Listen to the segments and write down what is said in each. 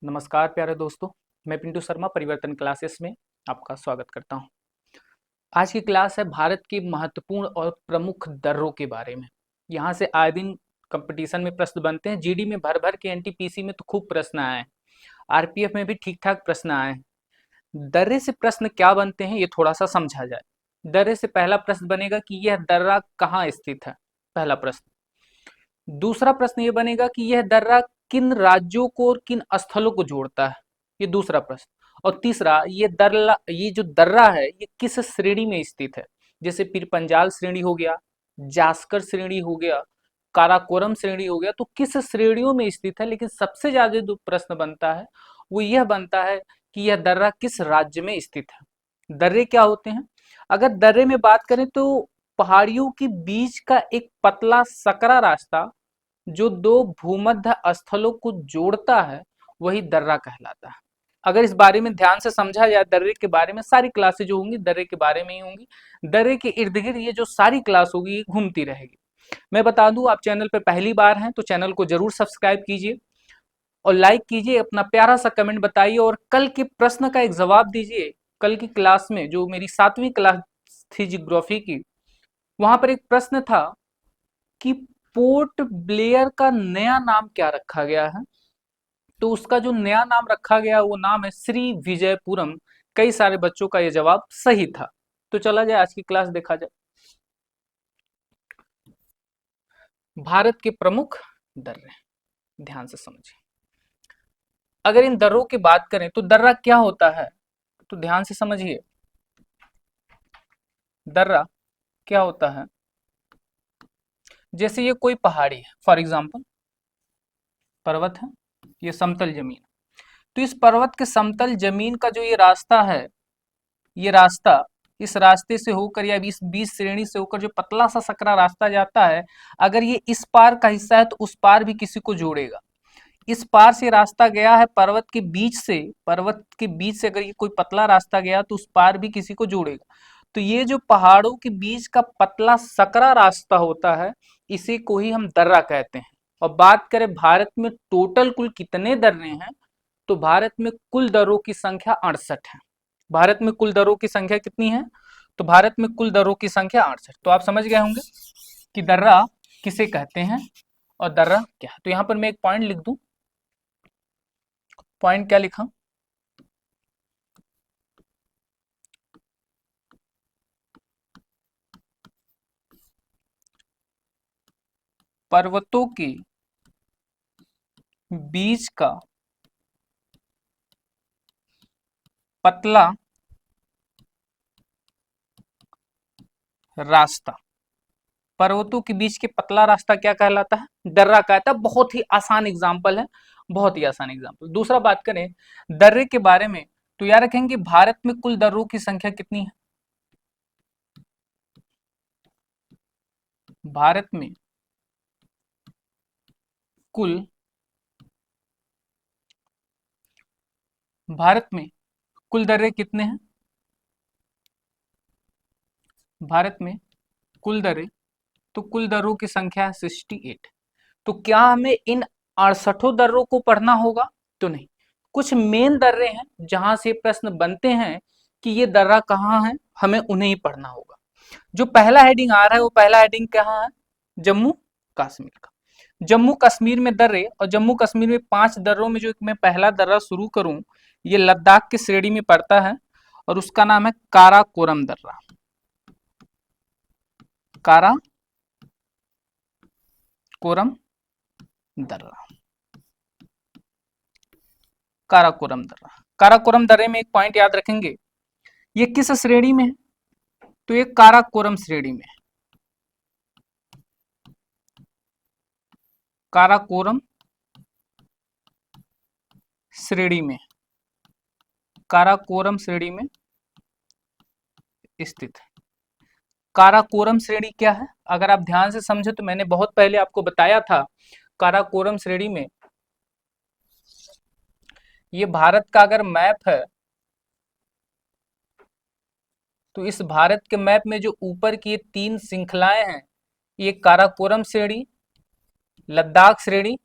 नमस्कार प्यारे दोस्तों, मैं पिंटू शर्मा परिवर्तन क्लासेस में आपका स्वागत करता हूं। आज की क्लास है भारत के महत्वपूर्ण और प्रमुख दर्रों के बारे में। यहां से आए दिन कंपटीशन में प्रश्न बनते हैं। जीडी में भर भर के, एनटीपीसी में तो खूब प्रश्न आए हैं, आरपीएफ में भी ठीक ठाक प्रश्न आए हैं। दर्रे से प्रश्न क्या बनते हैं ये थोड़ा सा समझा जाए। दर्रे से पहला प्रश्न बनेगा कि यह दर्रा कहाँ स्थित है, पहला प्रश्न। दूसरा प्रश्न ये बनेगा कि यह दर्रा किन राज्यों को और किन स्थलों को जोड़ता है, ये दूसरा प्रश्न। और तीसरा, ये जो दर्रा है ये किस श्रेणी में स्थित है, जैसे पीर पंजाल श्रेणी हो गया, जास्कर श्रेणी हो गया, काराकोरम श्रेणी हो गया, तो किस श्रेणियों में स्थित है। लेकिन सबसे ज्यादा जो प्रश्न बनता है वो यह बनता है कि यह दर्रा किस राज्य में स्थित है। दर्रे क्या होते हैं? अगर दर्रे में बात करें तो पहाड़ियों के बीच का एक पतला सकरा रास्ता जो दो भूमध्य स्थलों को जोड़ता है वही दर्रा कहलाता है। अगर इस बारे में ध्यान से समझा जाए, दर्रे के बारे में सारी क्लासें जो होंगी दर्रे के बारे में ही होंगी। दर्रे के इर्द गिर्द ये जो सारी क्लास होगी ये घूमती रहेगी। मैं बता दूं, आप चैनल पे पहली बार हैं तो चैनल को जरूर सब्सक्राइब कीजिए और लाइक कीजिए, अपना प्यारा सा कमेंट बताइए और कल के प्रश्न का एक जवाब दीजिए। कल की क्लास में जो मेरी 7वीं क्लास थी जियोग्राफी की, वहां पर एक प्रश्न था कि पोर्ट ब्लेयर का नया नाम क्या रखा गया है। तो उसका जो नया नाम रखा गया वो नाम है श्री विजयपुरम। कई सारे बच्चों का ये जवाब सही था। तो चला जाए आज की क्लास देखा जाए। भारत के प्रमुख दर्रे, ध्यान से समझिए। अगर इन दर्रों की बात करें तो दर्रा क्या होता है, तो ध्यान से समझिए। दर्रा क्या होता है, जैसे ये कोई पहाड़ी है, फॉर एग्जाम्पल पर्वत है, ये समतल जमीन। तो इस पर्वत के समतल जमीन का जो ये रास्ता है, ये रास्ता इस रास्ते से होकर या इस बीच श्रेणी से होकर जो पतला सा सकरा रास्ता जाता है, अगर ये इस पार का हिस्सा है तो उस पार भी किसी को जोड़ेगा। इस पार से रास्ता गया है पर्वत के बीच से अगर ये कोई पतला रास्ता गया तो उस पार भी किसी को जोड़ेगा। तो ये जो पहाड़ों के बीच का पतला सकरा रास्ता होता है इसी को ही हम दर्रा कहते हैं। और बात करें भारत में टोटल कुल कितने दर्रे हैं, तो भारत में कुल दर्रों की संख्या 68 है। भारत में कुल दर्रों की संख्या कितनी है, तो भारत में कुल दर्रों की संख्या 68। तो आप समझ गए होंगे कि दर्रा किसे कहते हैं और दर्रा क्या है। तो यहां पर मैं एक पॉइंट लिख दूं। पॉइंट क्या लिखा, पर्वतों के बीच का पतला रास्ता, पर्वतों के बीच के पतला रास्ता क्या कहलाता है, दर्रा कहता है। बहुत ही आसान एग्जाम्पल है, बहुत ही आसान एग्जाम्पल। दूसरा बात करें दर्रे के बारे में तो याद रखेंगे भारत में कुल दर्रों की संख्या कितनी है। भारत में कुल भारत में कुल दर्रे कितने हैं, भारत में कुल दर्रे, तो कुल दर्रों की संख्या है 68। तो क्या हमें इन 68 दर्रों को पढ़ना होगा, तो नहीं। कुछ मेन दर्रे हैं जहां से प्रश्न बनते हैं कि ये दर्रा कहाँ है, हमें उन्हें ही पढ़ना होगा। जो पहला हेडिंग आ रहा है वो पहला हेडिंग कहाँ है, जम्मू कश्मीर का। जम्मू कश्मीर में दर्रे, और जम्मू कश्मीर में 5 दर्रों में जो मैं पहला दर्रा शुरू करूं ये लद्दाख की श्रेणी में पड़ता है और उसका नाम है काराकोरम दर्रा। काराकोरम दर्रा, काराकोरम दर्रा। काराकोरम दर्रे में एक पॉइंट याद रखेंगे, ये किस श्रेणी में है, तो ये काराकोरम श्रेणी में है। काराकोरम श्रेणी में, काराकोरम श्रेणी में स्थित है। काराकोरम श्रेणी क्या है, अगर आप ध्यान से समझे तो मैंने बहुत पहले आपको बताया था। काराकोरम श्रेणी में ये भारत का अगर मैप है तो इस भारत के मैप में जो ऊपर की ये 3 श्रृंखलाएं हैं, ये काराकोरम श्रेणी, लद्दाख श्रेणी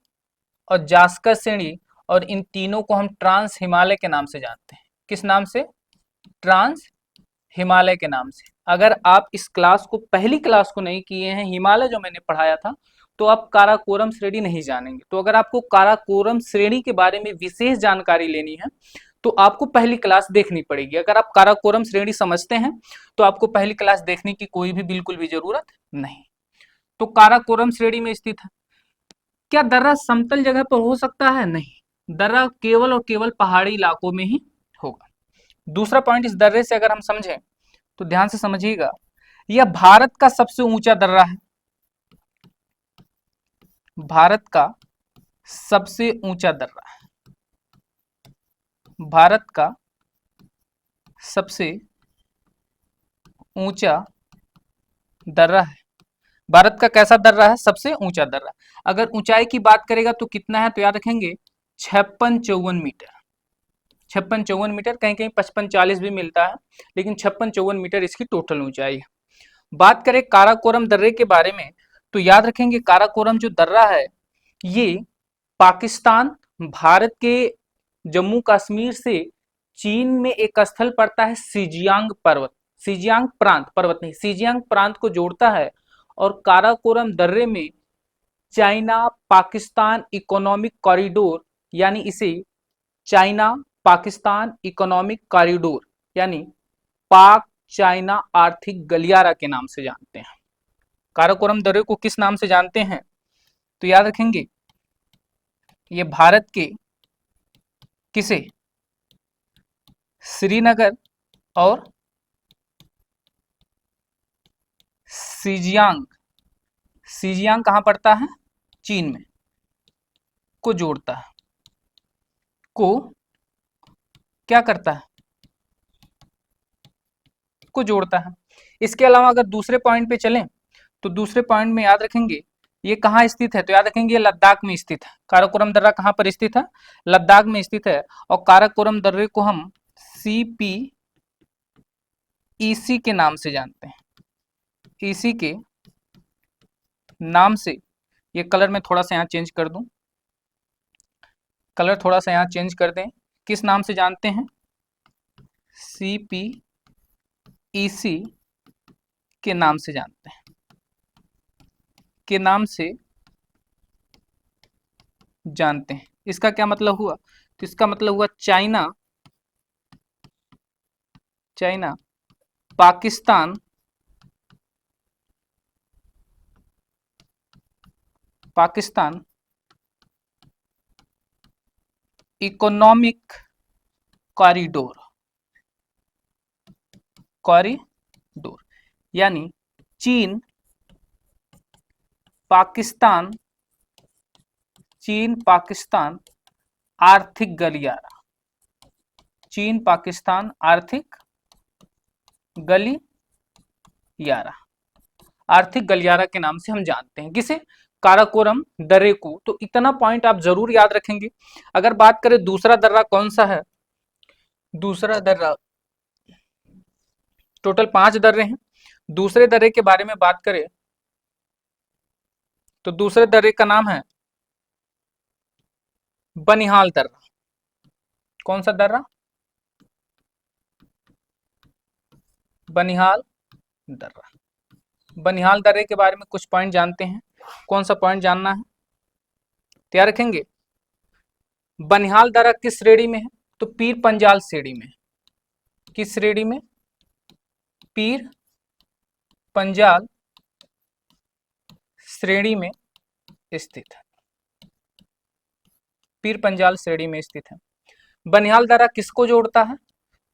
और जास्कर श्रेणी, और इन तीनों को हम ट्रांस हिमालय के नाम से जानते हैं। किस नाम से? ट्रांस हिमालय के नाम से। अगर आप इस क्लास को, पहली क्लास को नहीं किए हैं, हिमालय जो मैंने पढ़ाया था, तो आप काराकोरम श्रेणी नहीं जानेंगे। तो अगर आपको काराकोरम श्रेणी के बारे में विशेष जानकारी लेनी है तो आपको पहली क्लास देखनी पड़ेगी। अगर आप काराकोरम श्रेणी समझते हैं तो आपको पहली क्लास देखने की कोई भी बिल्कुल भी जरूरत नहीं। तो काराकोरम श्रेणी में स्थित है। क्या दर्रा समतल जगह पर हो सकता है? नहीं, दर्रा केवल और केवल पहाड़ी इलाकों में ही होगा। दूसरा पॉइंट, इस दर्रे से अगर हम समझें तो ध्यान से समझिएगा, यह भारत का सबसे ऊंचा दर्रा है। भारत का सबसे ऊंचा दर्रा है। भारत का सबसे ऊंचा दर्रा है। भारत का कैसा दर्रा है? सबसे ऊंचा दर्रा। अगर ऊंचाई की बात करेगा तो कितना है, तो याद रखेंगे 56-54 मीटर। 56-54 मीटर, कहीं कहीं 55-40 भी मिलता है, लेकिन 56-54 मीटर इसकी टोटल ऊंचाई है। बात करें काराकोरम दर्रे के बारे में तो याद रखेंगे काराकोरम जो दर्रा है ये पाकिस्तान, भारत के जम्मू कश्मीर से चीन में एक स्थल पड़ता है सिजियांग पर्वत, सिजियांग प्रांत, पर्वत नहीं, सिजियांग प्रांत को जोड़ता है। और काराकोरम दर्रे में चाइना पाकिस्तान इकोनॉमिक कॉरिडोर, यानी इसे चाइना पाकिस्तान इकोनॉमिक कॉरिडोर यानी पाक चाइना आर्थिक गलियारा के नाम से जानते हैं। काराकोरम दर्रे को किस नाम से जानते हैं? तो याद रखेंगे ये भारत के किसे? श्रीनगर और सिजियांग, सिजियांग कहां पड़ता है? चीन में, को जोड़ता है, को क्या करता है? को जोड़ता है। इसके अलावा अगर दूसरे पॉइंट पे चलें तो दूसरे पॉइंट में याद रखेंगे ये कहाँ स्थित है, तो याद रखेंगे ये लद्दाख में स्थित है। काराकोरम दर्रा कहाँ पर स्थित है? लद्दाख में स्थित है। और काराकोरम दर्रे को हम CPEC के नाम से जानते हैं। इसी के नाम से, ये कलर में थोड़ा सा यहाँ चेंज कर दूं, कलर थोड़ा सा यहाँ चेंज कर दें, किस नाम से जानते हैं? CPEC के नाम से जानते हैं, के नाम से जानते हैं। इसका क्या मतलब हुआ? तो इसका मतलब हुआ China, China Pakistan Pakistan economic corridor, corridor यानी चीन पाकिस्तान, चीन पाकिस्तान आर्थिक गलियारा, चीन पाकिस्तान आर्थिक गलियारा, आर्थिक गलियारा के नाम से हम जानते हैं। किसे? काराकोरम दर्रे को। तो इतना पॉइंट आप जरूर याद रखेंगे। अगर बात करें दूसरा दर्रा कौन सा है, दूसरा दर्रा, टोटल 5 दर्रे हैं। दूसरे दर्रे के बारे में बात करें तो दूसरे दर्रे का नाम है बनिहाल दर्रा। कौन सा दर्रा? बनिहाल दर्रा। बनिहाल दर्रे के बारे में कुछ पॉइंट जानते हैं। कौन सा पॉइंट जानना है? तैयार रखेंगे। बनिहाल दर्रा किस श्रेणी में है? तो पीर पंजाल श्रेणी में। किस श्रेणी में? पीर पंजाल श्रेणी में स्थित है। पीर पंजाल श्रेणी में स्थित है। बनिहाल दर्रा किसको जोड़ता है?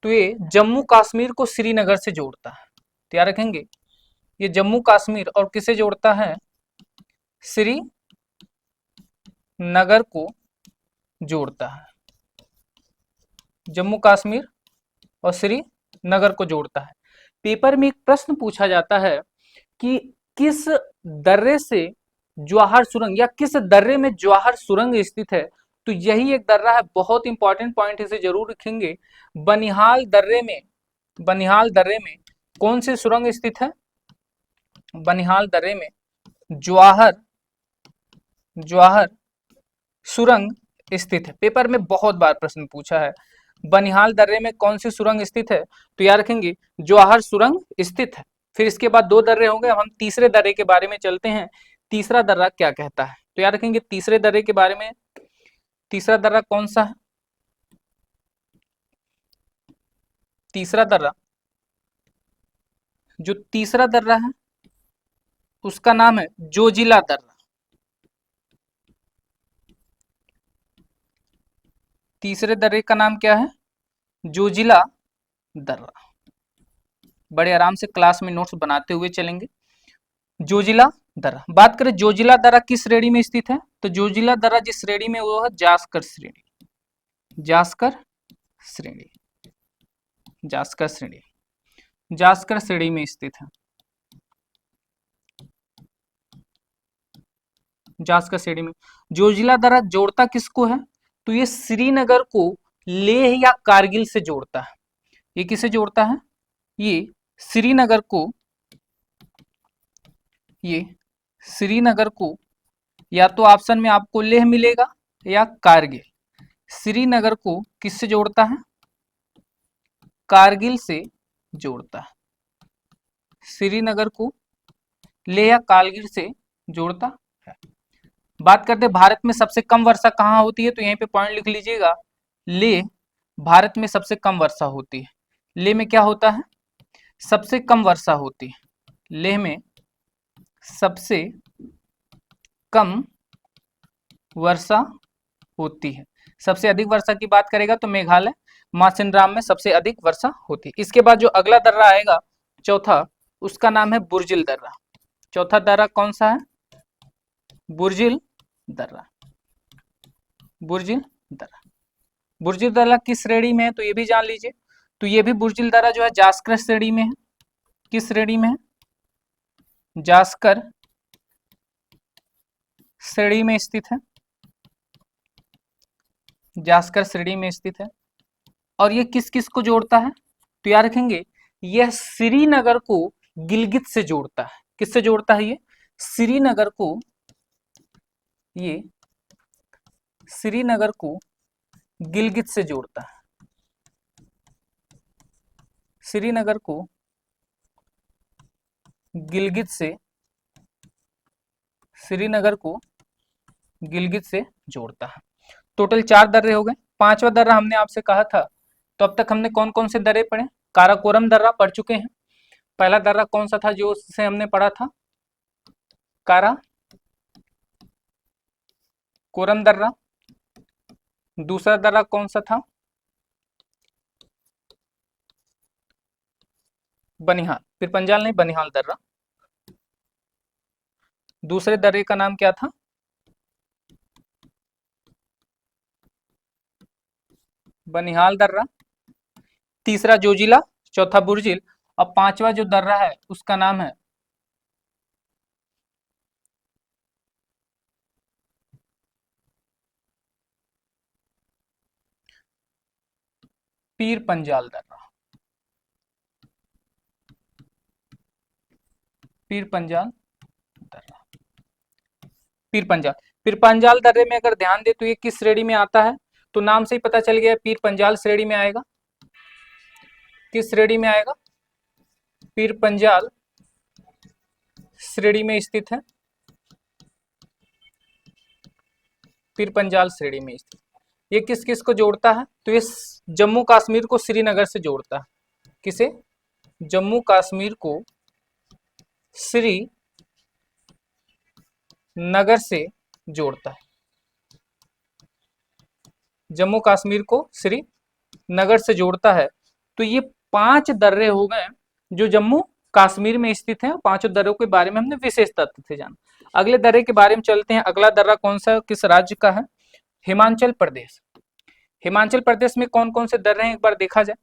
तो ये जम्मू कश्मीर को श्रीनगर से जोड़ता है। तैयार रखेंगे, ये जम्मू कश्मीर और किसे जोड़ता है? श्रीनगर को जोड़ता है। जम्मू कश्मीर और श्रीनगर को जोड़ता है। पेपर में एक प्रश्न पूछा जाता है कि किस दर्रे से जवाहर सुरंग, या किस दर्रे में जवाहर सुरंग स्थित है? तो यही एक दर्रा है। बहुत इंपॉर्टेंट पॉइंट, इसे जरूर रखेंगे। बनिहाल दर्रे में, बनिहाल दर्रे में कौन सी सुरंग स्थित है? बनिहाल दर्रे में जवाहर, जवाहर सुरंग स्थित है। पेपर में बहुत बार प्रश्न पूछा है। बनिहाल दर्रे में कौन सी सुरंग स्थित है? तो याद रखेंगे जवाहर सुरंग स्थित है। फिर इसके बाद 2 दर्रे होंगे। अब हम तीसरे दर्रे के बारे में चलते हैं। तीसरा दर्रा क्या कहता है? तो याद रखेंगे तीसरे दर्रे के बारे में। तीसरा दर्रा कौन सा है? तीसरा दर्रा, जो तीसरा दर्रा है उसका नाम है जोजिला दर्रा। तीसरे दर्रे का नाम क्या है? जोजिला दर्रा। बड़े आराम से क्लास में नोट्स बनाते हुए चलेंगे। जोजिला दर्रा, बात करें जोजिला दर्रा किस श्रेणी में स्थित है? तो जोजिला दर्रा जिस श्रेणी में वो है जास्कर श्रेणी। जास्कर श्रेणी, जास्कर श्रेणी, जास्कर श्रेणी में स्थित है। जास्कर श्रेणी में। जोजिला दर्रा जोड़ता किसको है? तो ये श्रीनगर को लेह या कारगिल से जोड़ता है। ये किसे जोड़ता है? ये श्रीनगर को, ये श्रीनगर को, या तो ऑप्शन में आपको लेह मिलेगा या कारगिल। श्रीनगर को किससे जोड़ता है? कारगिल से जोड़ता है। श्रीनगर को लेह या कारगिल से जोड़ता है। बात करते हैं भारत में सबसे कम वर्षा कहाँ होती है? तो यहीं पे पॉइंट लिख लीजिएगा, लेह भारत में सबसे कम वर्षा होती है। लेह में क्या होता है? सबसे कम वर्षा होती है। लेह में सबसे कम वर्षा होती है। सबसे अधिक वर्षा की बात करेगा तो मेघालय मासिनराम में सबसे अधिक वर्षा होती है। इसके बाद जो अगला दर्रा आएगा चौथा, उसका नाम है बुर्जिल दर्रा। चौथा दर्रा कौन सा है? बुर्जिल दर्रा। बुर्जिल दर्रा, बुर्जिल दर्रा किस श्रेणी में है? तो ये भी जान लीजिए। तो ये भी बुर्जिल दर्रा जो है जास्कर श्रेणी में है। किस श्रेणी में है? जास्कर श्रेणी में स्थित है। जास्कर श्रेणी में स्थित है। और ये किस किस को जोड़ता है? तो याद रखेंगे यह श्रीनगर को गिलगित से जोड़ता है। किससे जोड़ता है? ये श्रीनगर को, ये श्रीनगर को गिलगित से जोड़ता है। श्रीनगर को गिलगित से, श्रीनगर को गिलगित से जोड़ता है। टोटल 4 दर्रे हो गए। 5वां दर्रा हमने आपसे कहा था। तो अब तक हमने कौन कौन से दर्रे पढ़े? काराकोरम दर्रा पढ़ चुके हैं। पहला दर्रा कौन सा था जो उससे हमने पढ़ा था? काराकोरम दर्रा। दूसरा दर्रा कौन सा था? बनिहाल, फिर पंजाल नहीं, बनिहाल दर्रा। दूसरे दर्रे का नाम क्या था? बनिहाल दर्रा। तीसरा जोजिला, चौथा बुर्जिल, और 5वां जो दर्रा है उसका नाम है पीर पंजाल दर्रा। पीर पंजाल दर्रा, पीर पंजाल। पीर पंजाल दर्रे में अगर ध्यान दे तो ये किस श्रेणी में आता है? तो नाम से ही पता चल गया, पीर पंजाल श्रेणी में आएगा। किस श्रेणी में आएगा? पीर पंजाल श्रेणी में स्थित है। पीर पंजाल श्रेणी में स्थित। ये किस किस को जोड़ता है? तो ये जम्मू कश्मीर को श्रीनगर से जोड़ता है। किसे? जम्मू कश्मीर को श्रीनगर से जोड़ता है। जम्मू कश्मीर को श्रीनगर से जोड़ता है। तो ये 5 दर्रे हो गए जो जम्मू कश्मीर में स्थित हैं। 5 दर्रों के बारे में हमने विशेष तथ्य थे जाना। अगले दर्रे के बारे में चलते हैं। अगला दर्रा कौन सा, किस राज्य का है? हिमाचल प्रदेश। हिमाचल प्रदेश में कौन कौन से दर्रे हैं एक बार देखा जाए।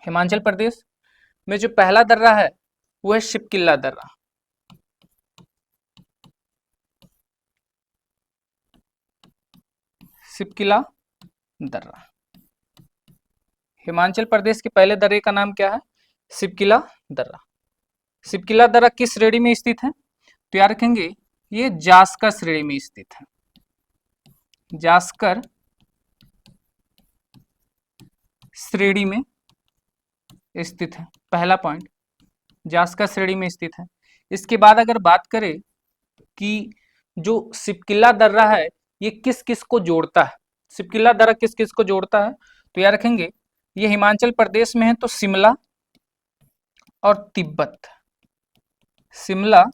हिमाचल प्रदेश में जो पहला दर्रा है वो है शिपकिल्ला दर्रा। शिपकिला दर्रा। हिमाचल प्रदेश के पहले दर्रे का नाम क्या है? शिपकिला दर्रा। शिपकिला दर्रा किस श्रेणी में स्थित है? तो याद रखेंगे ये जास्कर श्रेणी में स्थित है। जास्कर श्रेणी में स्थित है। पहला पॉइंट, जास्कर श्रेणी में स्थित है। इसके बाद अगर बात करें कि जो सिपकिला दर्रा है ये किस किस को जोड़ता है, सिपकिला दर्रा किस किस को जोड़ता है, तो याद रखेंगे ये हिमाचल प्रदेश में है तो शिमला और तिब्बत, शिमला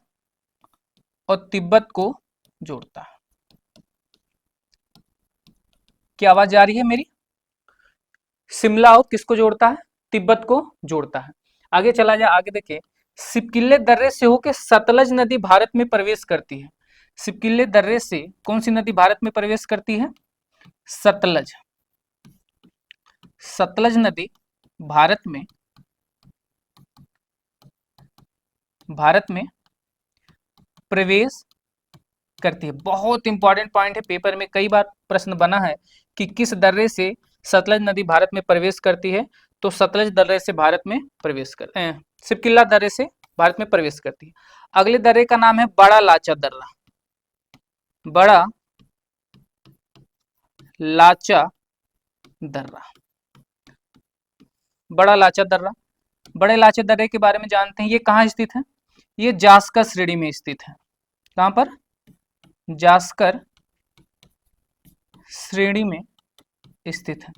और तिब्बत को जोड़ता है। क्या आवाज आ रही है मेरी? शिमला और किसको जोड़ता है? तिब्बत को जोड़ता है। आगे चला जाए, आगे देखिए, सिपकिले दर्रे से होकर सतलज नदी भारत में प्रवेश करती है। सिपकिले दर्रे से कौन सी नदी भारत में प्रवेश करती है? सतलज। सतलज नदी भारत में प्रवेश करती है। बहुत इंपॉर्टेंट पॉइंट है, पेपर में कई बार प्रश्न बना है कि किस दर्रे से सतलज नदी भारत में प्रवेश करती है, तो सतलज दर्रे से भारत में प्रवेश कर सिपकिला दर्रे से भारत में प्रवेश करती है। अगले दर्रे का नाम है बड़ा लाचा दर्रा। बड़ा लाचा दर्रा, बड़ा लाचा दर्रा। बड़े लाचा दर्रे के बारे में जानते हैं, ये कहाँ स्थित है? ये जास्कर श्रेणी में स्थित है। कहां पर? जास्कर श्रेणी में स्थित है।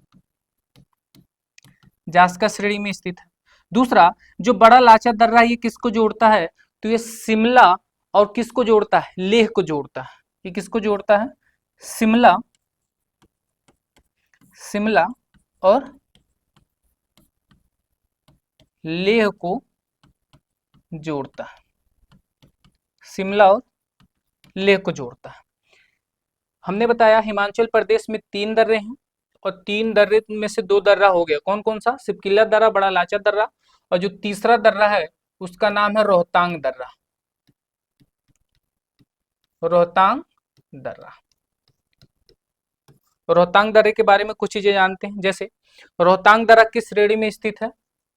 जास्कर श्रेणी में स्थित है। दूसरा, जो बड़ा लाचा दर्रा है ये किसको जोड़ता है? तो ये शिमला और किसको जोड़ता है? लेह को जोड़ता है। ये किसको जोड़ता है? शिमला, शिमला और लेह को जोड़ता है। शिमला और लेह को जोड़ता है। हमने बताया हिमाचल प्रदेश में 3 दर्रे हैं और 3 दर्रे में से 2 दर्रा हो गया। कौन कौन सा? सिपकिला दर्रा, बड़ा लाचा दर्रा, और जो तीसरा दर्रा है उसका नाम है रोहतांग दर्रा। रोहतांग दर्रा। रोहतांग दर्रे के बारे में कुछ चीजें जानते हैं, जैसे रोहतांग दर्रा किस श्रेणी में स्थित है?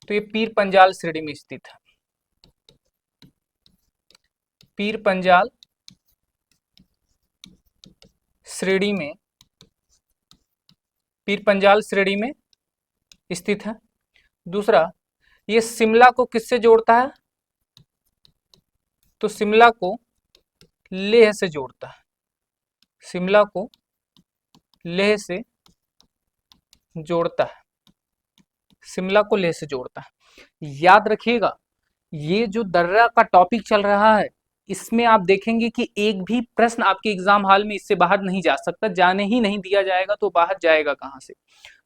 तो ये पीर पंजाल श्रेणी में स्थित है। पीर पंजाल श्रेणी में, पीर पंजाल श्रेणी में स्थित है। दूसरा, ये शिमला को किससे जोड़ता है? तो शिमला को लेह से जोड़ता है। शिमला को लेह से जोड़ता है। शिमला को लेह से जोड़ता है। याद रखिएगा, ये जो दर्रा का टॉपिक चल रहा है इसमें आप देखेंगे कि एक भी प्रश्न आपके एग्जाम हॉल में इससे बाहर नहीं जा सकता, जाने ही नहीं दिया जाएगा तो बाहर जाएगा कहां से।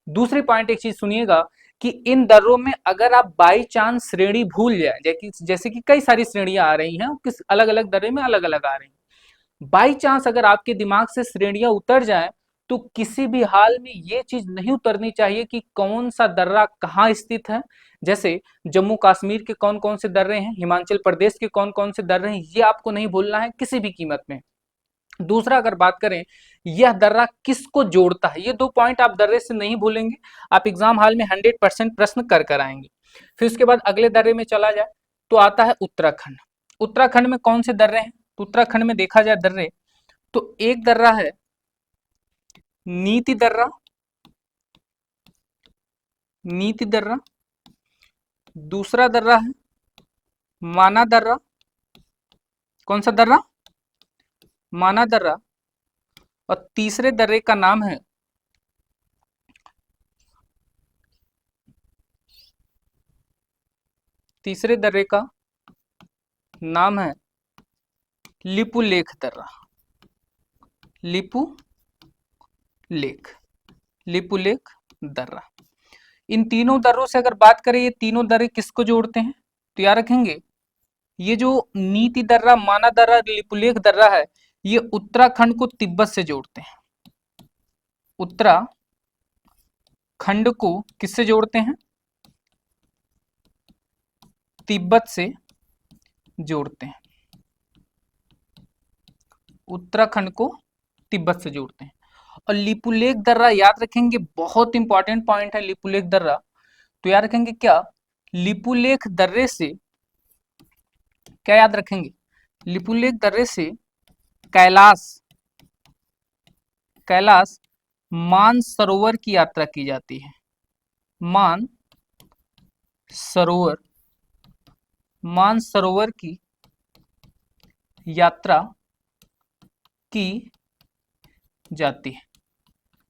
दूसरी पॉइंट एक चीज सुनिएगा कि इन दर्रों में अगर आप बाई चांस श्रेणी भूल जाए, जैसे कि कई सारी श्रेणियां आ रही हैं, किस अलग अलग दर्रे में अलग अलग आ रही हैं, बाई चांस अगर आपके दिमाग से श्रेणियां उतर जाए तो किसी भी हाल में ये चीज नहीं उतरनी चाहिए कि कौन सा दर्रा कहाँ स्थित है। जैसे जम्मू कश्मीर के कौन कौन से दर्रे हैं, हिमाचल प्रदेश के कौन कौन से दर्रे हैं, ये आपको नहीं भूलना है किसी भी कीमत में। दूसरा, अगर बात करें यह दर्रा किसको जोड़ता है, ये 2 पॉइंट आप दर्रे से नहीं भूलेंगे, आप एग्जाम हॉल में 100% प्रश्न कर आएंगे। फिर उसके बाद अगले दर्रे में चला जाए तो आता है उत्तराखंड। उत्तराखंड में कौन से दर्रे हैं? तो उत्तराखंड में देखा जाए दर्रे, तो एक दर्रा है नीति दर्रा, नीति दर्रा। दूसरा दर्रा है माना दर्रा। कौन सा दर्रा? माना दर्रा। और तीसरे दर्रे का नाम है तीसरे दर्रे का नाम है लिपुलेख दर्रा। लिपुलेख, लिपुलेख दर्रा। इन तीनों दर्रों से अगर बात करें, ये तीनों दर्रे किसको जोड़ते हैं? तो याद रखेंगे ये जो नीति दर्रा, माना दर्रा, लिपुलेख दर्रा है, ये उत्तराखंड को तिब्बत से जोड़ते हैं। उत्तराखंड को किससे जोड़ते हैं? तिब्बत से जोड़ते हैं। उत्तराखंड को तिब्बत से जोड़ते हैं। और लिपुलेख दर्रा याद रखेंगे, बहुत इंपॉर्टेंट पॉइंट है लिपुलेख दर्रा। तो याद रखेंगे क्या? लिपुलेख दर्रे से क्या याद रखेंगे? लिपुलेख दर्रे से कैलाश, कैलाश मानसरोवर की यात्रा की जाती है। मानसरोवर मानसरोवर की यात्रा की जाती है।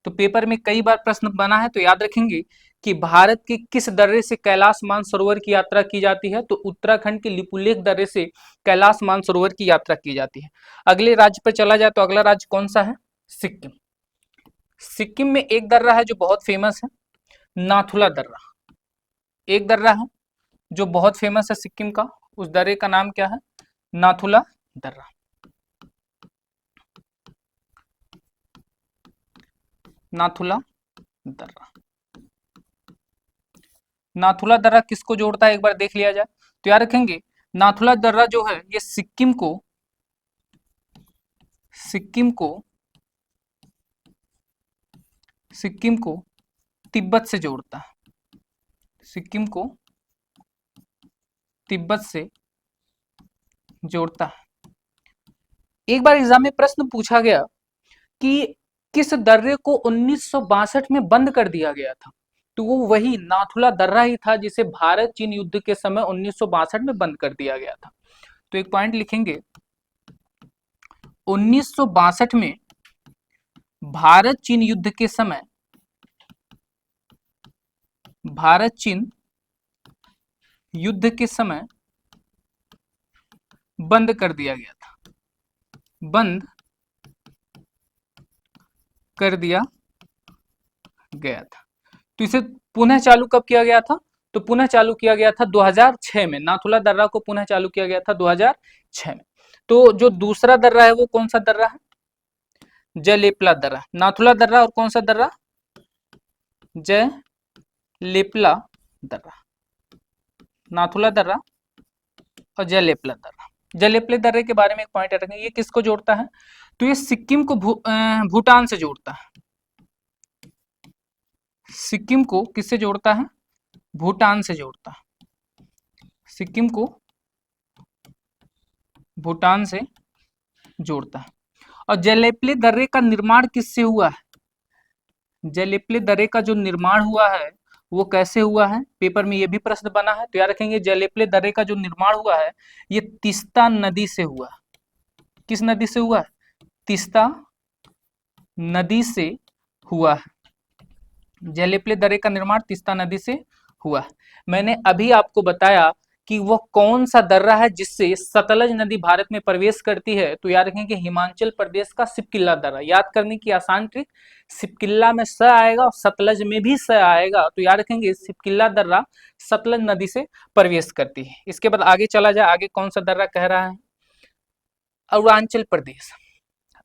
तो पेपर में कई बार प्रश्न बना है, तो याद रखेंगे कि भारत के किस दर्रे से कैलाश मानसरोवर की यात्रा की जाती है, तो उत्तराखंड के लिपुलेख दर्रे से कैलाश मानसरोवर की यात्रा की जाती है। अगले राज्य पर चला जाए तो अगला राज्य कौन सा है? सिक्किम। सिक्किम में एक दर्रा है जो बहुत फेमस है, नाथुला दर्रा। एक दर्रा है जो बहुत फेमस है सिक्किम का, उस दर्रे का नाम क्या है? नाथुला दर्रा। नाथुला दर्रा। नाथुला दर्रा किसको जोड़ता है एक बार देख लिया जाए तो याद रखेंगे, नाथुला दर्रा जो है ये सिक्किम को तिब्बत से जोड़ता है। सिक्किम को तिब्बत से जोड़ता है। एक बार एग्जाम में प्रश्न पूछा गया कि किस दर्रे को 1962 में बंद कर दिया गया था, तो वो वही नाथुला दर्रा ही था जिसे भारत चीन युद्ध के समय 1962 में बंद कर दिया गया था। तो एक पॉइंट लिखेंगे, 1962 में भारत चीन युद्ध के समय बंद कर दिया गया था। बंद कर दिया गया था। तो इसे पुनः चालू कब किया गया था? तो पुनः चालू किया गया था 2006 में। नाथुला दर्रा को पुनः चालू किया गया था 2006 में। तो जो दूसरा दर्रा है वो कौन सा दर्रा है? जयलेपला दर्रा। नाथुला दर्रा और कौन सा दर्रा? जयलेपला दर्रा। नाथुला दर्रा और जयलेपला दर्रा। जयलेपला दर्रे के बारे में एक पॉइंट रखेंगे, ये किसको जोड़ता है? तो ये सिक्किम को भूटान से जोड़ता है। सिक्किम को किससे जोड़ता है? भूटान से जोड़ता है। सिक्किम को भूटान से जोड़ता है। और जयलेपले दर्रे का निर्माण किससे हुआ है? जयलेपले दर्रे का जो निर्माण हुआ है वो कैसे हुआ है? पेपर में ये भी प्रश्न बना है, तो याद रखेंगे जयलेपले दर्रे का जो निर्माण हुआ है ये तीस्ता नदी से हुआ। किस नदी से हुआ? तीस्ता नदी से हुआ है। जयलेपले दर्रे का निर्माण तीस्ता नदी से हुआ। मैंने अभी आपको बताया कि वह कौन सा दर्रा है जिससे सतलज नदी भारत में प्रवेश करती है, तो याद रखें कि हिमाचल प्रदेश का सिपकिल्ला दर्रा। याद करने की आसान ट्रिक, सिपकिल्ला में स आएगा और सतलज में भी स आएगा, तो याद रखेंगे सिपकिल्ला दर्रा सतलज नदी से प्रवेश करती है। इसके बाद आगे चला जाए, आगे कौन सा दर्रा कह रहा है? अरुणाचल प्रदेश।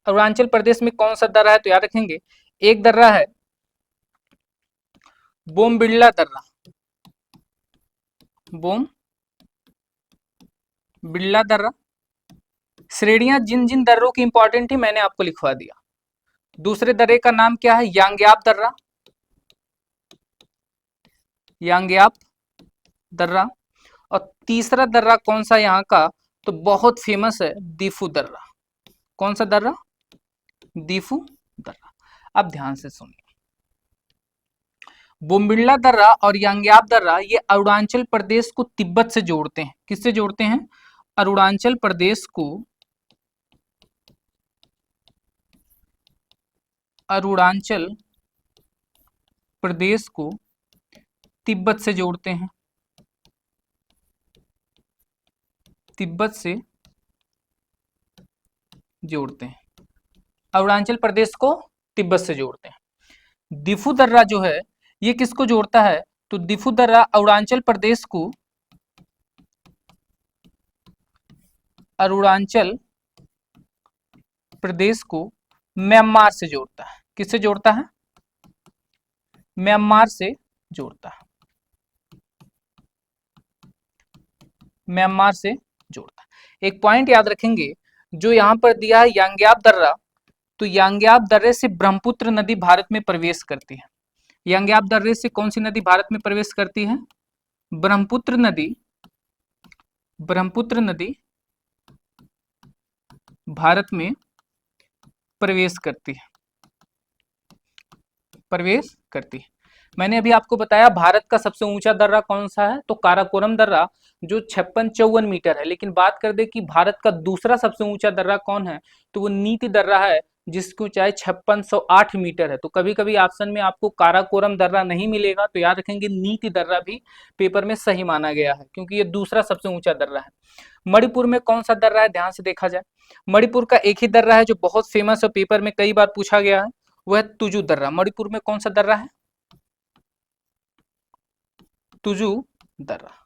अरुणाचल प्रदेश में कौन सा दर्रा है? तो याद रखेंगे एक दर्रा है बोमबिड़ला दर्रा। बोमबिड़ला दर्रा। श्रेणियां जिन जिन दर्रों की इंपॉर्टेंट थी मैंने आपको लिखवा दिया। दूसरे दर्रे का नाम क्या है? यांग्याप दर्रा। यांग्याप दर्रा। और तीसरा दर्रा कौन सा यहाँ का? तो बहुत फेमस है, दीफू दर्रा। कौन सा दर्रा? दीफू दर्रा। अब ध्यान से सुनिए, बोमबिड़ला दर्रा और यांग्याप दर्रा ये अरुणाचल प्रदेश को तिब्बत से जोड़ते हैं। किससे जोड़ते हैं? अरुणाचल प्रदेश को तिब्बत से जोड़ते हैं। तिब्बत से जोड़ते हैं। अरुणाचल प्रदेश को तिब्बत से जोड़ते हैं। दीफू दर्रा जो है ये किसको जोड़ता है? तो दीफू दर्रा अरुणाचल प्रदेश को म्यांमार से जोड़ता है। किससे जोड़ता है? म्यांमार से जोड़ता है। म्यांमार से जोड़ता है। एक पॉइंट याद रखेंगे, जो यहां पर दिया है यांग्याप दर्रा, तो यांग्याप दर्रे से ब्रह्मपुत्र नदी भारत में प्रवेश करती है। यांग्याप दर्रे से कौन सी नदी भारत में प्रवेश करती है? ब्रह्मपुत्र नदी भारत में प्रवेश करती है। प्रवेश करती है। मैंने अभी आपको बताया भारत का सबसे ऊंचा दर्रा कौन सा है, तो काराकोरम दर्रा जो 56-54 मीटर है। लेकिन बात कर दे कि भारत का दूसरा सबसे ऊंचा दर्रा कौन है, तो वो नीति दर्रा है जिसकी ऊंचाई 5608 मीटर है। तो कभी कभी ऑप्शन में आपको काराकोरम दर्रा नहीं मिलेगा, तो याद रखेंगे नीति दर्रा भी पेपर में सही माना गया है, क्योंकि ये दूसरा सबसे ऊंचा दर्रा है। मणिपुर में कौन सा दर्रा है, ध्यान से देखा जाए, मणिपुर का एक ही दर्रा है जो बहुत फेमस है, पेपर में कई बार पूछा गया है, वह है तुजु दर्रा। मणिपुर में कौन सा दर्रा है, तुजु दर्रा।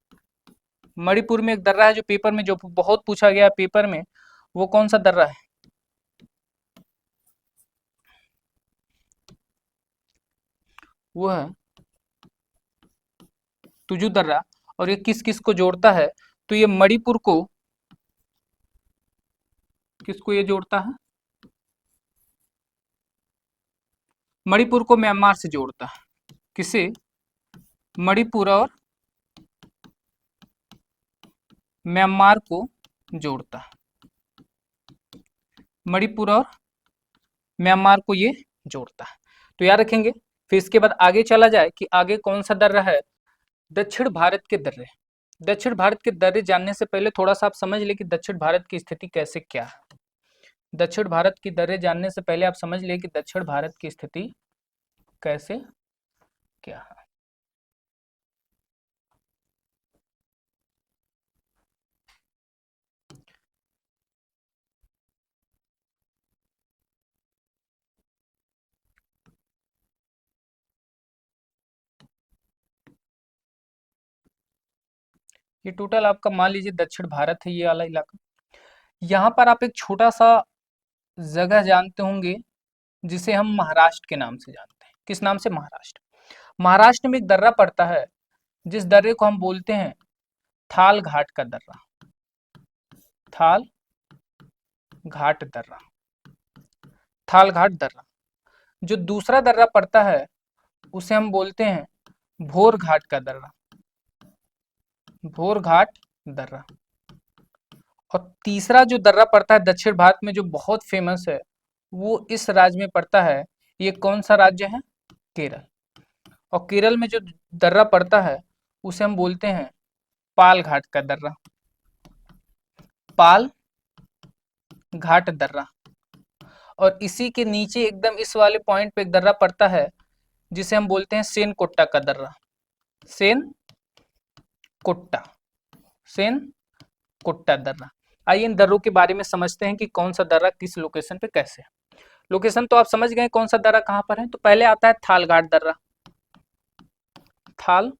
मणिपुर में एक दर्रा है जो पेपर में जो बहुत पूछा गया है पेपर में, वो कौन सा दर्रा है, वो है तुजु दर्रा। और ये किस किस को जोड़ता है, तो ये मणिपुर को किसको ये जोड़ता है, मणिपुर को म्यांमार से जोड़ता है। किसे, मणिपुर और म्यांमार को जोड़ता है, मणिपुर और म्यांमार को ये जोड़ता है। तो याद रखेंगे। फिर इसके बाद आगे चला जाए कि आगे कौन सा दर्रा है, दक्षिण भारत के दर्रे। दक्षिण भारत के दर्रे जानने से पहले थोड़ा सा आप समझ ले कि दक्षिण भारत की स्थिति कैसे क्या है। दक्षिण भारत की दर्रे जानने से पहले आप समझ ले कि दक्षिण भारत की स्थिति कैसे क्या है। ये टोटल आपका मान लीजिए दक्षिण भारत है, ये वाला इलाका। यहाँ पर आप एक छोटा सा जगह जानते होंगे जिसे हम महाराष्ट्र के नाम से जानते हैं। किस नाम से, महाराष्ट्र। महाराष्ट्र में एक दर्रा पड़ता है जिस दर्रे को हम बोलते हैं थाल घाट का दर्रा, थाल घाट दर्रा, थाल घाट दर्रा। जो दूसरा दर्रा पड़ता है उसे हम बोलते हैं भोर घाट का दर्रा, भोर घाट दर्रा। और तीसरा जो दर्रा पड़ता है दक्षिण भारत में जो बहुत फेमस है, वो इस राज्य में पड़ता है। ये कौन सा राज्य है, केरल। और केरल में जो दर्रा पड़ता है उसे हम बोलते हैं पाल घाट का दर्रा, पाल घाट दर्रा। और इसी के नीचे एकदम इस वाले पॉइंट पे एक दर्रा पड़ता है जिसे हम बोलते हैं सेन कोट्टा का दर्रा, सेन कोट्टा, सेन कोट्टा दर्रा। आइए इन दर्रों के बारे में समझते हैं कि कौन सा दर्रा किस लोकेशन पे कैसे है। लोकेशन तो आप समझ गए कौन सा दर्रा कहाँ पर है। तो पहले आता है थाल घाट दर्रा, थाल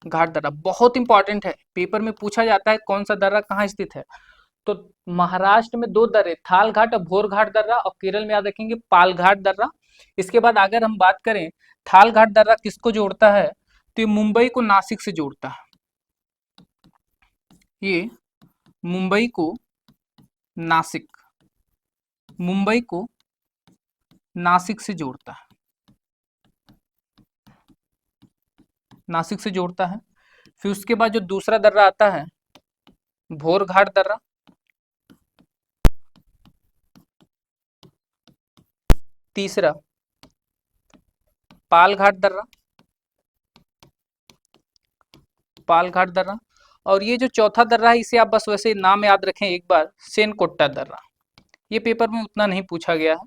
घाट दर्रा बहुत इंपॉर्टेंट है, पेपर में पूछा जाता है कौन सा दर्रा कहाँ स्थित है। तो महाराष्ट्र में दो दर्रे, थाल घाट और भोर घाट दर्रा, और केरल में याद रखेंगे पाल घाट दर्रा। इसके बाद अगर हम बात करें थाल घाट दर्रा किसको जोड़ता है, तो ये मुंबई को नासिक से जोड़ता है, ये मुंबई को नासिक, मुंबई को नासिक से जोड़ता है, नासिक से जोड़ता है। फिर उसके बाद जो दूसरा दर्रा आता है भोर घाट दर्रा, तीसरा पाल घाट दर्रा, पाल घाट दर्रा। और ये जो चौथा दर्रा है इसे आप बस वैसे नाम याद रखें एक बार, सेन कोट्टा दर्रा। ये पेपर में उतना नहीं पूछा गया है,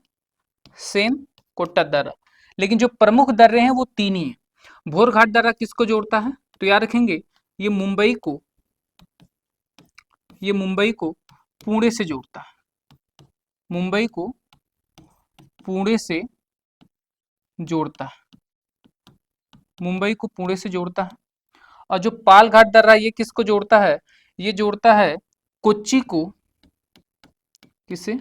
सेन कोट्टा दर्रा। लेकिन जो प्रमुख दर्रे हैं वो तीन ही हैं। भोर घाट दर्रा किसको जोड़ता है, तो याद रखेंगे ये मुंबई को, ये मुंबई को पुणे से जोड़ता है, मुंबई को पुणे से जोड़ता है, मुंबई को पुणे से जोड़ता है। और जो पाल घाट दर्रा ये किसको जोड़ता है, ये जोड़ता है कोच्चि को, किसे,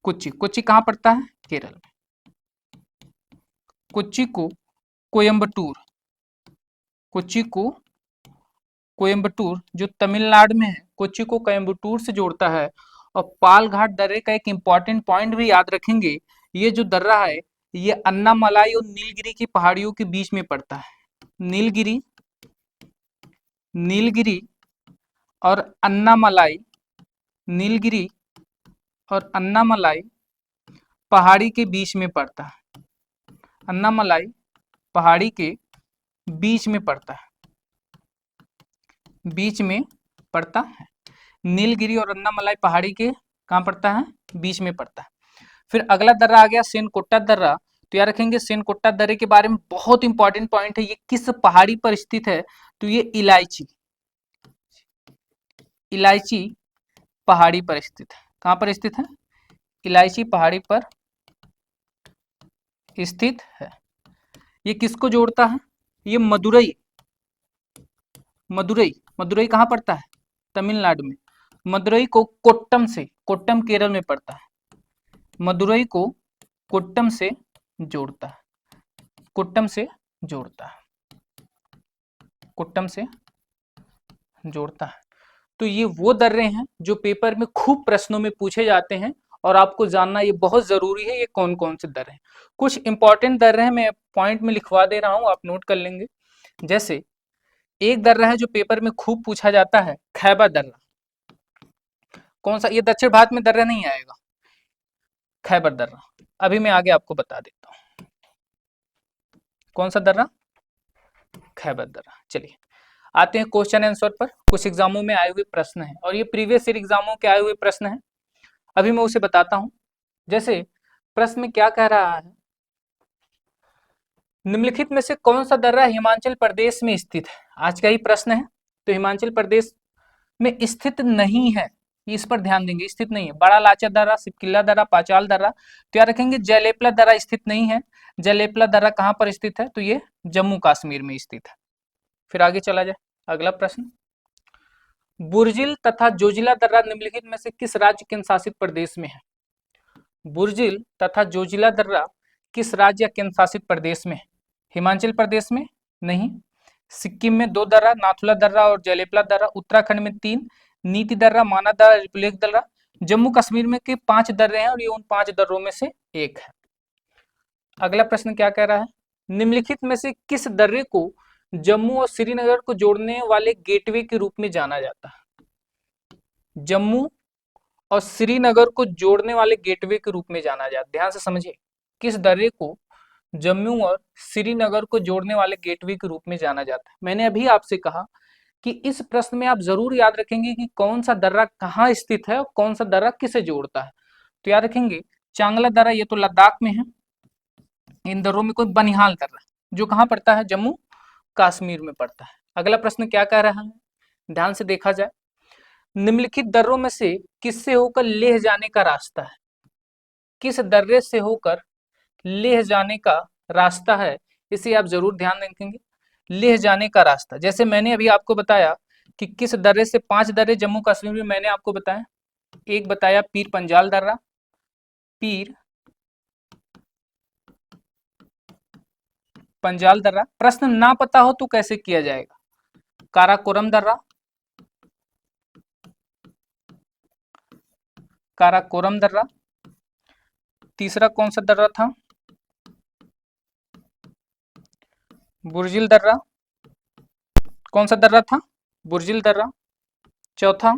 कोच्चि। कोच्चि कहाँ पड़ता है, केरल में। कोच्चि को कोयम्बटूर, कोच्चि को कोयम्बटूर जो तमिलनाडु में है, कोच्चि को कोयम्बटूर से जोड़ता है। और पाल घाट दर्रे का एक इंपॉर्टेंट पॉइंट भी याद रखेंगे, ये जो दर्रा है ये अन्नामलाई और नीलगिरी की पहाड़ियों के बीच में पड़ता है। नीलगिरी, नीलगिरी और अन्नामलाई, नीलगिरी और अन्नामलाई पहाड़ी के बीच में पड़ता है। अन्नामलाई पहाड़ी के बीच में पड़ता है, बीच में पड़ता है। नीलगिरी और अन्नामलाई पहाड़ी के कहाँ पड़ता है, बीच में पड़ता है। फिर अगला दर्रा आ गया सेनकोट्टा दर्रा। तो याद रखेंगे सेनकोट्टा दर्रे के बारे में बहुत इंपॉर्टेंट पॉइंट है, ये किस पहाड़ी पर स्थित है, तो ये इलायची, इलायची पहाड़ी पर स्थित है। कहाँ पर स्थित है, इलायची पहाड़ी पर स्थित है। ये किसको जोड़ता है, ये मदुरई, मदुरई, मदुरई कहाँ पड़ता है, तमिलनाडु में। मदुरई को कोट्टम से, कोट्टम केरल में पड़ता है, मदुरई को कोट्टम से जोड़ता है, कोट्टम से जोड़ता है, कोट्टम से जोड़ता है। तो ये वो दर्रे हैं जो पेपर में खूब प्रश्नों में पूछे जाते हैं और आपको जानना ये बहुत जरूरी है, ये कौन कौन से दर्रे हैं। कुछ इंपॉर्टेंट दर्रे हैं, मैं पॉइंट में लिखवा दे रहा हूं, आप नोट कर लेंगे। जैसे एक दर्रा है जो पेपर में खूब पूछा जाता है, खैबर दर्रा। कौन सा, ये दक्षिण भारत में दर्रा नहीं आएगा, खैबर दर्रा। अभी मैं आगे आपको बता देता हूँ कौन सा दर्रा, खैबर दर्रा। चलिए आते हैं क्वेश्चन आंसर पर। कुछ एग्जामों में आए हुए प्रश्न हैं और ये प्रीवियस ईयर एग्जामों के आए हुए प्रश्न हैं, अभी मैं उसे बताता हूं। जैसे प्रश्न में क्या कह रहा है, निम्नलिखित में से कौन सा दर्रा हिमाचल प्रदेश में स्थित है। आज का ही प्रश्न है, तो हिमाचल प्रदेश में स्थित नहीं है, इस पर ध्यान देंगे, स्थित नहीं है। बड़ा लाचा दर्रा, सिपकिल्ला दर्रा, पाचाल दर्रा। तो याद रखेंगे जलेपला दर्रा स्थित नहीं है। जलेपला दर्रा कहाँ पर स्थित है, तो ये जम्मू कश्मीर में स्थित है। फिर आगे चला जाए, अगला प्रश्न, बुर्जिल तथा जोजिला दर्रा निम्नलिखित में से किस राज्य केंद्र शासित प्रदेश में है। बुर्जिल तथा जोजिला दर्रा किस राज्य या केंद्र शासित प्रदेश में है, हिमाचल प्रदेश में नहीं, सिक्किम में 2 दर्रा, नाथुला दर्रा और जलेपला दर्रा, उत्तराखंड में 3, नीति दर्रा, माना दर्रा, रिपुलेख दर्रा, जम्मू कश्मीर में के 5 दर्रे हैं और ये उन 5 दर्रों में से एक है। अगला प्रश्न क्या कह रहा है, निम्नलिखित में से किस दर्रे को जम्मू और श्रीनगर को जोड़ने वाले गेटवे के रूप में जाना जाता है। जम्मू और श्रीनगर को जोड़ने वाले गेटवे के रूप में जाना जाता है। ध्यान से समझिए, किस दर्रे को जम्मू और श्रीनगर को जोड़ने वाले गेटवे के रूप में जाना जाता है। मैंने अभी आपसे कहा कि इस प्रश्न में आप जरूर याद रखेंगे कि कौन सा दर्रा कहाँ स्थित है और कौन सा दर्रा किसे जोड़ता है। तो याद रखेंगे चांगला दर्रा, ये तो लद्दाख में है। इन दर्रों में कोई बनिहाल दर्रा जो कहाँ पड़ता है, जम्मू कश्मीर में पड़ता है। अगला प्रश्न क्या कह रहा है, ध्यान से देखा जाए, निम्नलिखित दर्रों में से किससे होकर लेह जाने का रास्ता है। किस दर्रे से होकर लेह जाने का रास्ता है, इसे आप जरूर ध्यान रखेंगे। लेह जाने का रास्ता, जैसे मैंने अभी आपको बताया कि किस दर्रे से 5 दर्रे जम्मू कश्मीर में मैंने आपको बताया। एक बताया पीर पंजाल दर्रा, पीर पंजाल दर्रा। प्रश्न ना पता हो तो कैसे किया जाएगा, काराकोरम दर्रा, काराकोरम दर्रा। तीसरा कौन सा दर्रा था, बुर्जिल दर्रा। कौन सा दर्रा था, बुर्जिल दर्रा। चौथा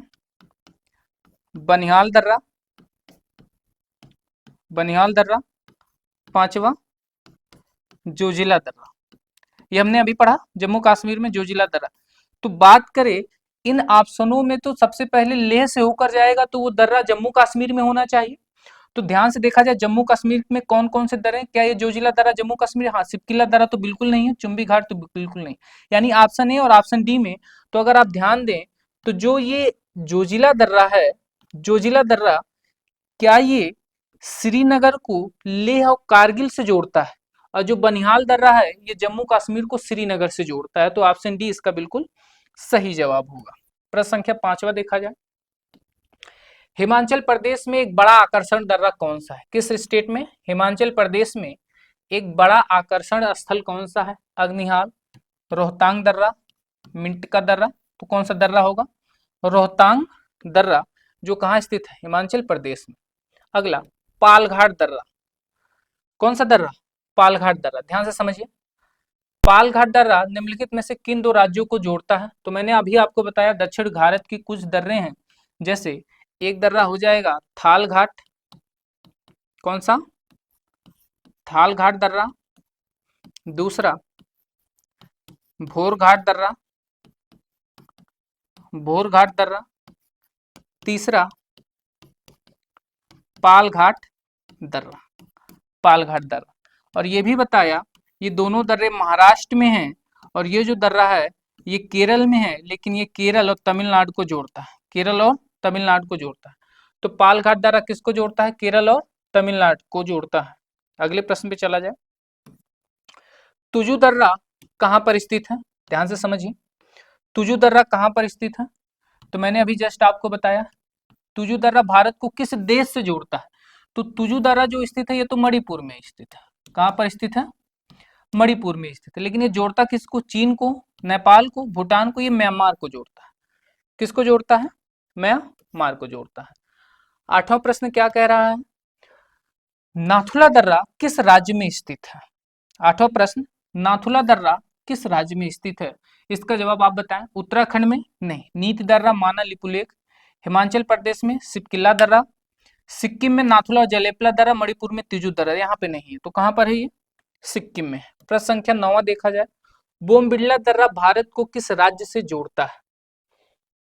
बनिहाल दर्रा, बनिहाल दर्रा। पांचवा जोजिला दर्रा, ये हमने अभी पढ़ा, जम्मू कश्मीर में जोजिला दर्रा। तो बात करें इन ऑप्शनों में, तो सबसे पहले लेह से होकर जाएगा तो वो दर्रा जम्मू कश्मीर में होना चाहिए। तो ध्यान से देखा जाए जम्मू कश्मीर में कौन कौन से दर्रे हैं, क्या ये जोजिला दर्रा जम्मू कश्मीर, हाँ। सिपकिला दर्रा तो बिल्कुल नहीं है, चुम्बी घाट तो बिल्कुल नहीं, यानी ऑप्शन ए और ऑप्शन डी में। तो अगर आप ध्यान दें तो जो ये जोजिला दर्रा है, जोजिला दर्रा क्या ये श्रीनगर को लेह और कारगिल से जोड़ता है, और जो बनिहाल दर्रा है ये जम्मू कश्मीर को श्रीनगर से जोड़ता है। तो ऑप्शन डी इसका बिल्कुल सही जवाब होगा। प्रश्न संख्या 5वां देखा जाए, हिमाचल प्रदेश में एक बड़ा आकर्षण दर्रा कौन सा है। किस स्टेट में, हिमाचल प्रदेश में एक बड़ा आकर्षण स्थल कौन सा है, अग्निहाल, रोहतांग दर्रा, मिंटका दर्रा। तो कौन सा दर्रा होगा, रोहतांग दर्रा, जो कहाँ स्थित है, हिमाचल प्रदेश में। अगला पालघाट दर्रा, कौन सा दर्रा, पालघाट दर्रा। ध्यान से समझिए, पालघाट दर्रा निम्नलिखित में से किन 2 राज्यों को जोड़ता है। तो मैंने अभी आपको बताया दक्षिण भारत की कुछ दर्रे हैं, जैसे एक दर्रा हो जाएगा थाल घाट, कौन सा, थाल घाट दर्रा। दूसरा भोरघाट दर्रा, भोरघाट दर्रा। तीसरा पालघाट दर्रा, पालघाट दर्रा। और ये भी बताया ये दोनों दर्रे महाराष्ट्र में हैं और ये जो दर्रा है ये केरल में है, लेकिन ये केरल और तमिलनाडु को जोड़ता है, केरल और तमिलनाडु को जोड़ता है। तो पालघाट दर्रा किसको जोड़ता है? केरल और तमिलनाडु को जोड़ता है। अगले प्रश्न पे चला जाए। तुजु दर्रा कहाँ पर स्थित है? ध्यान से समझिए, तुजु दर्रा कहाँ पर स्थित है? तो मैंने अभी जस्ट आपको बताया तुजु दर्रा भारत को किस देश से जोड़ता है? तो तुजु दर्रा जो स्थित है ये तो मणिपुर में स्थित है। कहाँ पर स्थित है? मणिपुर में स्थित है। लेकिन ये जोड़ता किसको? चीन को, नेपाल को, भूटान को, ये म्यांमार को जोड़ता है। किसको जोड़ता है? म्यांमार को जोड़ता है। आठवां प्रश्न क्या कह रहा है? नाथुला दर्रा किस राज्य में स्थित है? आठवां प्रश्न, नाथुला दर्रा किस राज्य में स्थित है? इसका जवाब आप बताएं। उत्तराखंड में? नहीं। नीति दर्रा, माना, लिपुलेख। हिमाचल प्रदेश में सिपकिला दर्रा, सिक्किम में नाथुला और जलेपला दर्रा, मणिपुर में तिजु दर्रा। यहाँ पे नहीं है, तो कहाँ पर है ये? सिक्किम में। प्रश्न संख्या 9 देखा जाए। बोमबिड़ला दर्रा भारत को किस राज्य से जोड़ता है?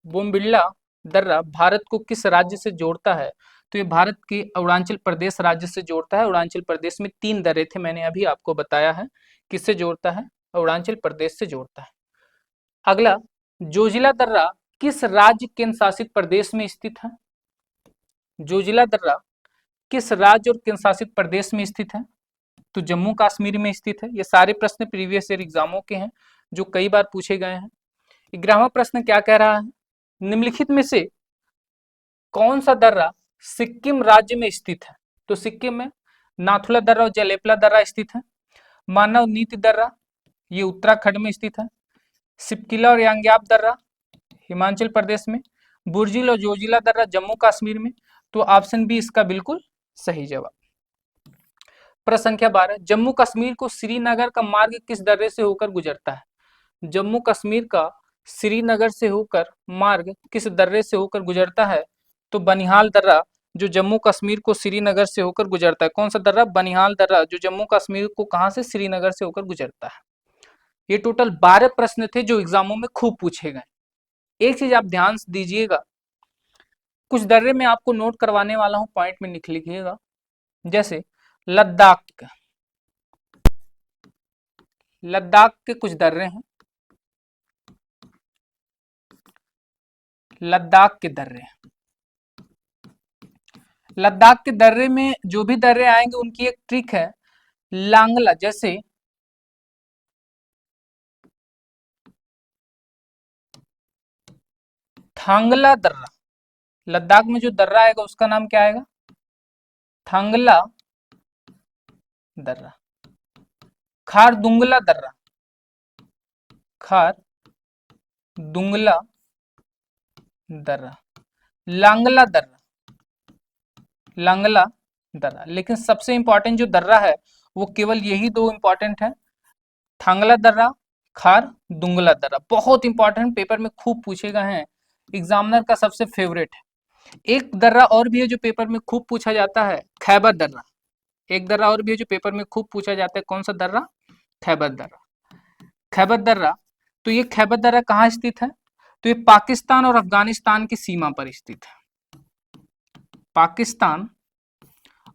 बोमबिड़ला दर्रा भारत को किस राज्य से जोड़ता है? तो ये भारत के अरुणाचल प्रदेश राज्य से जोड़ता है। अरुणाचल प्रदेश में 3 दर्रे थे, मैंने अभी आपको बताया है। किससे जोड़ता है? अरुणाचल प्रदेश से जोड़ता है। अगला, जोजिला दर्रा किस राज्य केंद्र शासित प्रदेश में स्थित है? जोजिला दर्रा किस राज्य और केंद्र शासित प्रदेश में स्थित है? तो जम्मू कश्मीर में स्थित है। ये सारे प्रश्न प्रीवियस ईयर एग्जामों के हैं जो कई बार पूछे गए हैं। 11वां प्रश्न क्या कह रहा है? निम्नलिखित में से कौन सा दर्रा सिक्किम राज्य में स्थित है? तो सिक्किम में नाथुला दर्रा और जलेपला दर्रा स्थित है। मानव नीति दर्रा ये उत्तराखंड में स्थित है। सिपकिला और यांग्याप दर्रा हिमाचल प्रदेश में। बुर्जिल और जोजिला दर्रा जम्मू कश्मीर में। तो ऑप्शन बी इसका बिल्कुल सही जवाब। प्रश्न संख्या 12, जम्मू कश्मीर को श्रीनगर का मार्ग किस दर्रे से होकर गुजरता है? जम्मू कश्मीर का श्रीनगर से होकर मार्ग किस दर्रे से होकर गुजरता है? तो बनिहाल दर्रा जो जम्मू कश्मीर को श्रीनगर से होकर गुजरता है। कौन सा दर्रा? बनिहाल दर्रा जो जम्मू कश्मीर को कहां से? श्रीनगर से होकर गुजरता है। ये टोटल 12 प्रश्न थे जो एग्जामों में खूब पूछे गए। एक चीज आप ध्यान दीजिएगा, कुछ दर्रे में आपको नोट करवाने वाला हूं, पॉइंट में लिख लीजिएगा। जैसे लद्दाख के कुछ दर्रे हैं, लद्दाख के दर्रे। लद्दाख के दर्रे में जो भी दर्रे आएंगे उनकी एक ट्रिक है, लांगला। जैसे थांगला दर्रा, लद्दाख में जो दर्रा आएगा उसका नाम क्या आएगा? थांगला दर्रा। खारदुंगला दर्रा, खारदुंगला दर्रा। लांगला दर्रा, लांगला दर्रा। लेकिन सबसे इंपॉर्टेंट जो दर्रा है वो केवल यही 2 इंपॉर्टेंट है, थांगला दर्रा, खारदुंगला दर्रा। बहुत इंपॉर्टेंट, पेपर में खूब पूछे गए हैं, एग्जामिनर का सबसे फेवरेट है। एक दर्रा और भी है जो पेपर में खूब पूछा जाता है, खैबर दर्रा। एक दर्रा और भी है जो पेपर में खूब पूछा जाता है, कौन सा दर्रा? खैबर दर्रा। खैबर दर्रा, तो ये खैबर दर्रा कहाँ स्थित है? तो ये पाकिस्तान और अफगानिस्तान की सीमा पर स्थित है। पाकिस्तान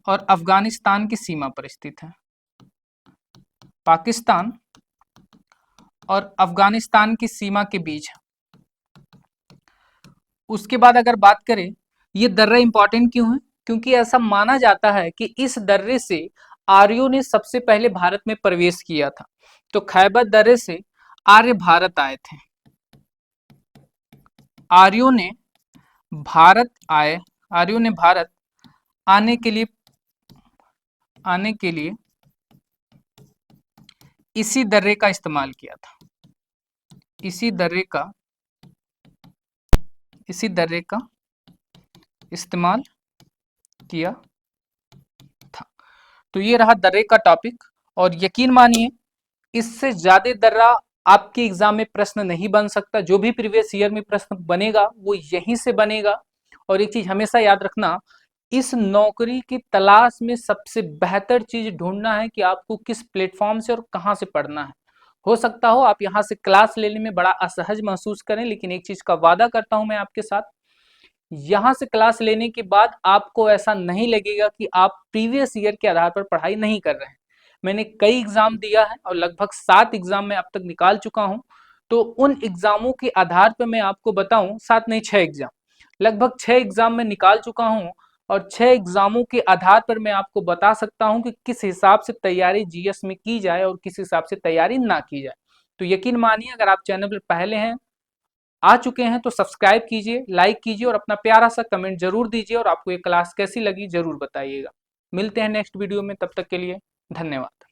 और अफगानिस्तान की सीमा पर स्थित है। पाकिस्तान और अफगानिस्तान की सीमा के बीच। उसके बाद अगर बात करें, ये दर्रा इंपॉर्टेंट क्यों है? क्योंकि ऐसा माना जाता है कि इस दर्रे से आर्यों ने सबसे पहले भारत में प्रवेश किया था। तो खैबर दर्रे से आर्य भारत आए थे, आर्यों ने भारत आए, आर्यों ने भारत आने के लिए इसी दर्रे का इस्तेमाल किया था। इसी दर्रे का इस्तेमाल किया था। तो ये रहा दर्रे का टॉपिक। और यकीन मानिए इससे ज्यादा दर्रा आपके एग्जाम में प्रश्न नहीं बन सकता। जो भी प्रीवियस ईयर में प्रश्न बनेगा वो यहीं से बनेगा। और एक चीज हमेशा याद रखना, इस नौकरी की तलाश में सबसे बेहतर चीज ढूंढना है कि आपको किस प्लेटफॉर्म से और कहाँ से पढ़ना है। हो सकता हो आप यहाँ से क्लास लेने में बड़ा असहज महसूस करें, लेकिन एक चीज का वादा करता हूं मैं आपके साथ, यहाँ से क्लास लेने के बाद आपको ऐसा नहीं लगेगा कि आप प्रीवियस ईयर के आधार पर पढ़ाई नहीं कर रहे हैं। मैंने कई एग्जाम दिया है और लगभग 7 एग्जाम मैं अब तक निकाल चुका हूं। तो उन एग्जामों के आधार पर मैं आपको बताऊं, 7 नहीं 6 एग्जाम, लगभग 6 एग्जाम में निकाल चुका हूं। और 6 एग्जामों के आधार पर मैं आपको बता सकता हूं कि किस हिसाब से तैयारी जीएस में की जाए और किस हिसाब से तैयारी ना की जाए। तो यकीन मानिए, अगर आप चैनल पर पहले हैं, आ चुके हैं, तो सब्सक्राइब कीजिए, लाइक कीजिए और अपना प्यारा सा कमेंट जरूर दीजिए और आपको ये क्लास कैसी लगी जरूर बताइएगा। मिलते हैं नेक्स्ट वीडियो में, तब तक के लिए धन्यवाद।